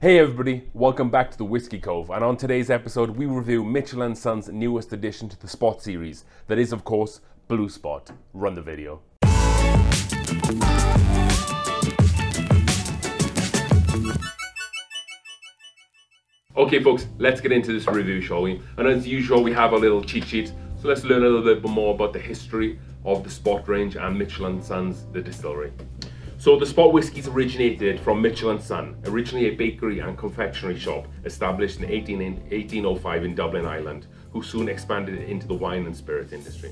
Hey everybody, welcome back to the Whiskey Cove, and on today's episode we review Mitchell & Son's newest addition to the Spot series, that is of course Blue Spot. Run the video. Okay folks, let's get into this review, shall we? And as usual we have a little cheat sheet, so let's learn a little bit more about the history of the Spot range and Mitchell & Son's, the distillery. So the Spot whiskies originated from Mitchell & Son, originally a bakery and confectionery shop established in 1805 in Dublin, Ireland, who soon expanded into the wine and spirit industry.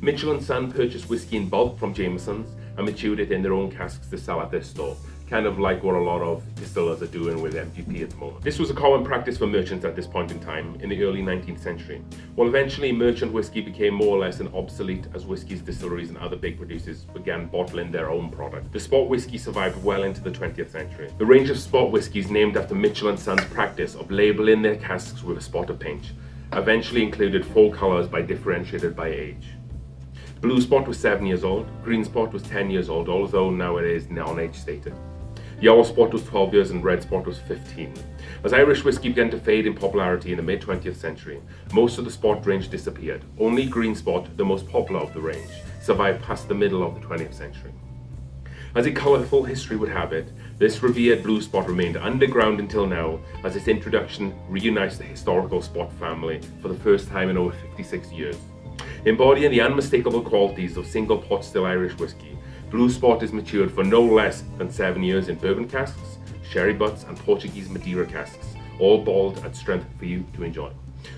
Mitchell & Son purchased whiskey in bulk from Jameson's and matured it in their own casks to sell at their store, kind of like what a lot of distillers are doing with MGP at the moment. This was a common practice for merchants at this point in time, in the early 19th century. While eventually merchant whiskey became more or less an obsolete as whiskies distilleries and other big producers began bottling their own product. The Spot whiskey survived well into the 20th century. The range of Spot whiskies named after Mitchell & Son's practice of labeling their casks with a spot of paint eventually included 4 colours differentiated by age. Blue Spot was 7 years old, Green Spot was 10 years old, although now it is non-age stated. Yellow Spot was 12 years and Red Spot was 15. As Irish whiskey began to fade in popularity in the mid-20th century, most of the Spot range disappeared. Only Green Spot, the most popular of the range, survived past the middle of the 20th century. As a colourful history would have it, this revered Blue Spot remained underground until now, as its introduction reunites the historical Spot family for the first time in over 56 years. Embodying the unmistakable qualities of single pot still Irish whiskey, Blue Spot is matured for no less than 7 years in bourbon casks, sherry butts and Portuguese Madeira casks, all bottled at strength for you to enjoy.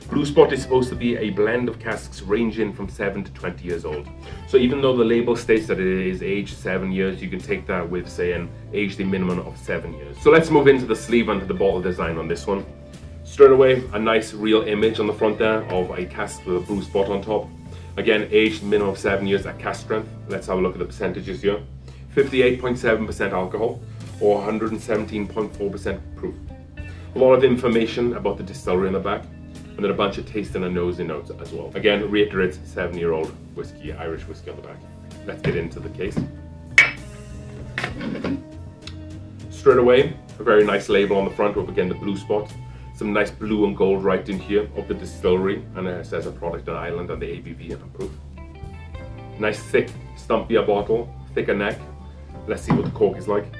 Blue Spot is supposed to be a blend of casks ranging from 7 to 20 years old. So even though the label states that it is aged 7 years, you can take that with saying aged a minimum of 7 years. So let's move into the sleeve and the bottle design on this one. Straight away, a nice real image on the front there of a cask with a Blue Spot on top. Again, aged minimum of 7 years at cask strength. Let's have a look at the percentages here. 58.7% alcohol or 117.4% proof. A lot of information about the distillery in the back, and then a bunch of tasting and nosing notes as well. Again, reiterates 7-year-old whiskey, Irish whiskey on the back. Let's get into the case. Straight away, a very nice label on the front with again the Blue Spot. Some nice blue and gold writing here of the distillery, and it says a product on Ireland and the ABV and proof. Nice thick, stumpier bottle, thicker neck. Let's see what the cork is like.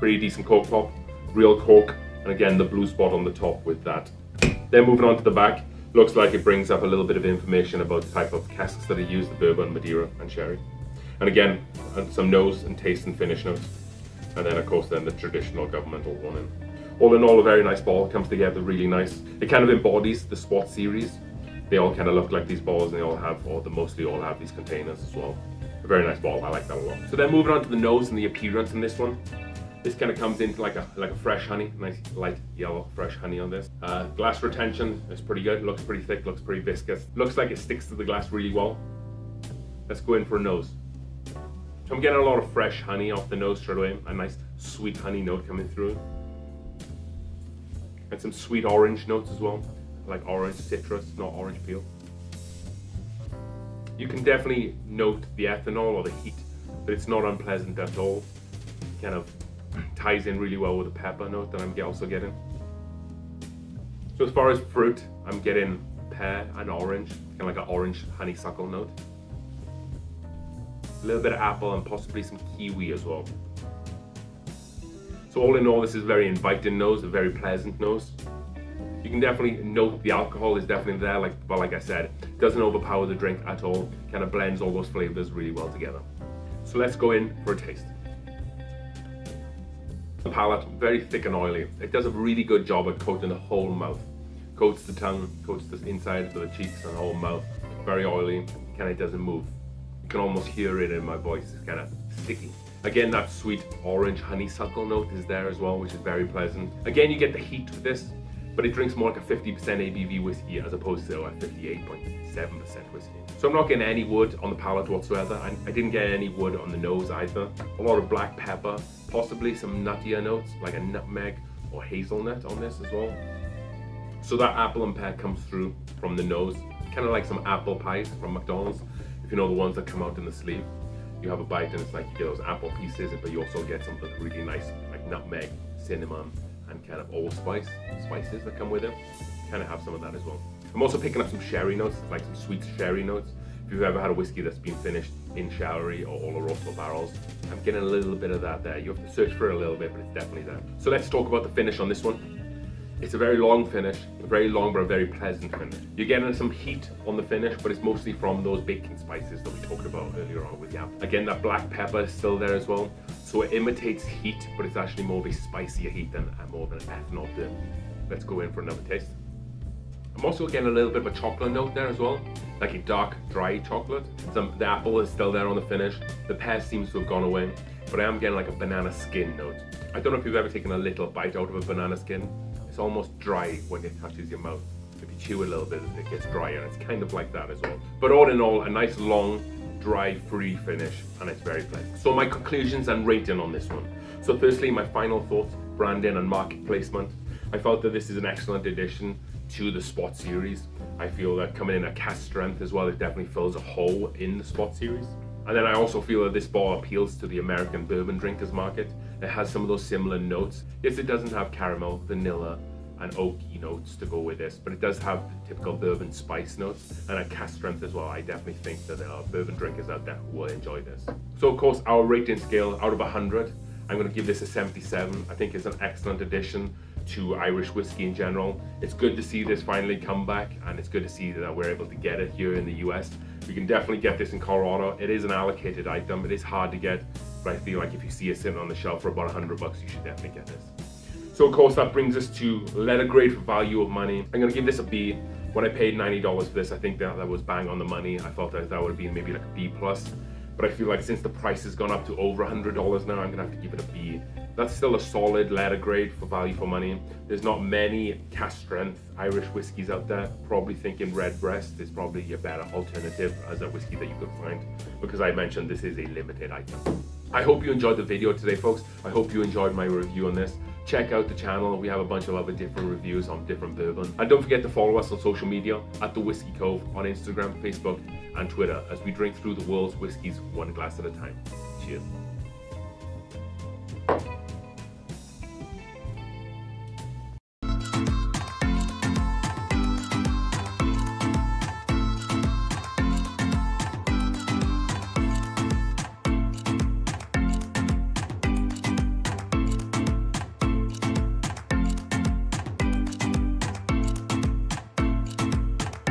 Pretty decent cork top, real cork, and again the Blue Spot on the top with that. Then moving on to the back, looks like it brings up a little bit of information about the type of casks that are used, the bourbon, Madeira and sherry. And again, some nose and taste and finish notes. And then of course then the traditional governmental warning. All in all, a very nice bottle, comes together really nice. It kind of embodies the Spot series. They all kind of look like these bottles, and they all have, or they mostly all have these containers as well. A very nice bottle, I like that a lot. So then moving on to the nose and the appearance in this one. This kind of comes into like a fresh honey, nice light yellow fresh honey on this. Glass retention is pretty good, looks pretty thick, looks pretty viscous. Looks like it sticks to the glass really well. Let's go in for a nose. So I'm getting a lot of fresh honey off the nose straight away, a nice sweet honey note coming through. And some sweet orange notes as well, like orange citrus, not orange peel. You can definitely note the ethanol or the heat, but it's not unpleasant at all. Kind of ties in really well with the pepper note that I'm also getting. So as far as fruit, I'm getting pear and orange, kind of like an orange honeysuckle note. A little bit of apple and possibly some kiwi as well. So all in all, this is a very inviting nose, a very pleasant nose. You can definitely note the alcohol is definitely there, but like I said, it doesn't overpower the drink at all. Kind of blends all those flavors really well together. So let's go in for a taste. The palate, very thick and oily. It does a really good job at coating the whole mouth. Coats the tongue, coats the insides of the cheeks and the whole mouth. Very oily, kind of doesn't move. You can almost hear it in my voice, it's kind of sticky. Again, that sweet orange honeysuckle note is there as well, which is very pleasant. Again, you get the heat with this, but it drinks more like a 50% ABV whiskey as opposed to a 58.7% whiskey. So I'm not getting any wood on the palate whatsoever. I didn't get any wood on the nose either. A lot of black pepper, possibly some nuttier notes like a nutmeg or hazelnut on this as well. So that apple and pear comes through from the nose, kind of like some apple pies from McDonald's, if you know the ones that come out in the sleeve. You have a bite and it's like you get those apple pieces, but you also get something really nice like nutmeg, cinnamon, and kind of allspice spices that come with it. Kind of have some of that as well. I'm also picking up some sherry notes, like some sweet sherry notes. If you've ever had a whiskey that's been finished in sherry or Oloroso barrels, I'm getting a little bit of that there. You have to search for it a little bit, but it's definitely there. So let's talk about the finish on this one. It's a very long finish, very long but a very pleasant finish. You're getting some heat on the finish, but it's mostly from those baking spices that we talked about earlier on with yam. Again, that black pepper is still there as well. So it imitates heat, but it's actually more of a spicier heat than more of an ethanol dip. Let's go in for another taste. I'm also getting a little bit of a chocolate note there as well, like a dark, dry chocolate. The apple is still there on the finish. The pear seems to have gone away, but I am getting like a banana skin note. I don't know if you've ever taken a little bite out of a banana skin. It's almost dry when it touches your mouth. If you chew a little bit, it gets drier. It's kind of like that as well. But all in all, a nice long, dry, free finish, and it's very pleasant. So my conclusions and rating on this one. So firstly, my final thoughts, branding and market placement. I felt that this is an excellent addition to the Spot series. I feel that coming in at cask strength as well, it definitely fills a hole in the Spot series. And then I also feel that this bottle appeals to the American bourbon drinkers market. It has some of those similar notes. Yes, it doesn't have caramel, vanilla, and oaky notes to go with this, but it does have the typical bourbon spice notes and a cask strength as well. I definitely think that there are bourbon drinkers out there who will enjoy this. So of course, our rating scale out of 100, I'm going to give this a 77. I think it's an excellent addition to Irish whiskey in general. It's good to see this finally come back, and it's good to see that we're able to get it here in the US. We can definitely get this in Colorado. It is an allocated item. It is hard to get, but I feel like if you see it sitting on the shelf for about $100 bucks, you should definitely get this. So of course that brings us to letter grade for value of money. I'm gonna give this a B. When I paid $90 for this, I think that was bang on the money. I felt that would have been maybe like a B plus. But I feel like since the price has gone up to over $100 now, I'm gonna have to give it a B. That's still a solid letter grade for value for money. There's not many cask strength Irish whiskies out there. Probably thinking Redbreast is probably a better alternative as a whiskey that you could find, because I mentioned this is a limited item. I hope you enjoyed the video today, folks. I hope you enjoyed my review on this. Check out the channel. We have a bunch of other different reviews on different bourbon. And don't forget to follow us on social media at The Whiskey Cove on Instagram, Facebook, and Twitter as we drink through the world's whiskies one glass at a time. Cheers.